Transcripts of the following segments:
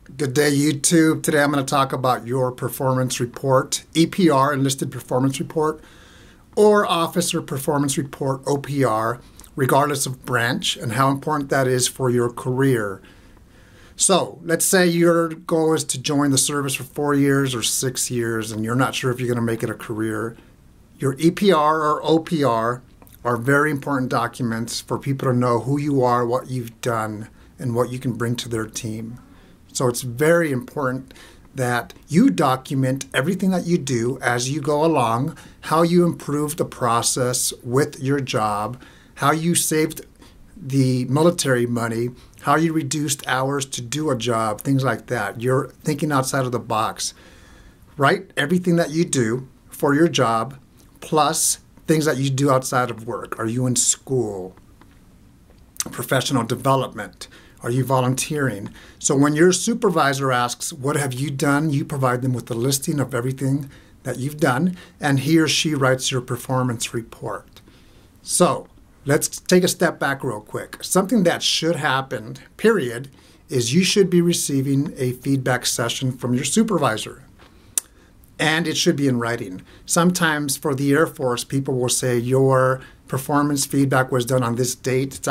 Good day, YouTube. Today I'm going to talk about your performance report, EPR, Enlisted Performance Report, or Officer Performance Report, OPR, regardless of branch, and how important that is for your career. So let's say your goal is to join the service for 4 years or 6 years, and you're not sure if you're going to make it a career. Your EPR or OPR are very important documents for people to know who you are, what you've done, and what you can bring to their team. So it's very important that you document everything that you do as you go along, how you improve the process with your job, how you saved the military money, how you reduced hours to do a job, things like that. You're thinking outside of the box. Write everything that you do for your job, plus things that you do outside of work. Are you in school? Professional development? Are you volunteering? So when your supervisor asks, what have you done? You provide them with a listing of everything that you've done, and he or she writes your performance report. So let's take a step back real quick. Something that should happen, period, is you should be receiving a feedback session from your supervisor. And it should be in writing. Sometimes for the Air Force, people will say your performance feedback was done on this date. It's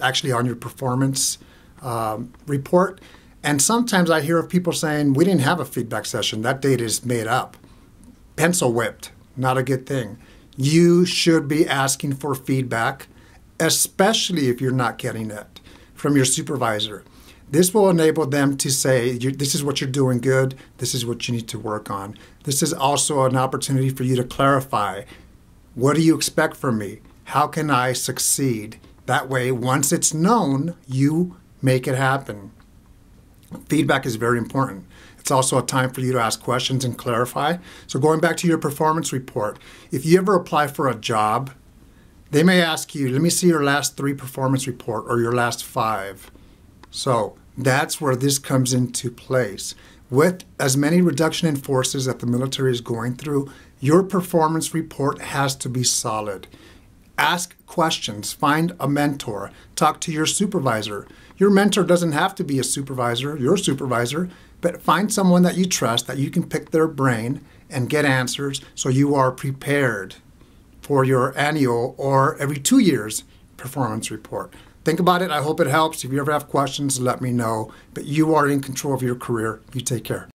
actually on your performance report. And sometimes I hear of people saying, we didn't have a feedback session. That date is made up. Pencil whipped. Not a good thing. You should be asking for feedback, especially if you're not getting it from your supervisor. This will enable them to say, this is what you're doing good, this is what you need to work on. This is also an opportunity for you to clarify, what do you expect from me? How can I succeed? That way, once it's known, you make it happen. Feedback is very important. It's also a time for you to ask questions and clarify. So going back to your performance report, if you ever apply for a job, they may ask you, let me see your last 3 performance report or your last 5. So that's where this comes into place. With as many reduction in forces that the military is going through, your performance report has to be solid. Ask questions, find a mentor, talk to your supervisor. Your mentor doesn't have to be a supervisor, your supervisor, but find someone that you trust, that you can pick their brain and get answers so you are prepared for your annual or every 2 years performance report. Think about it. I hope it helps. If you ever have questions, let me know. But you are in control of your career. You take care.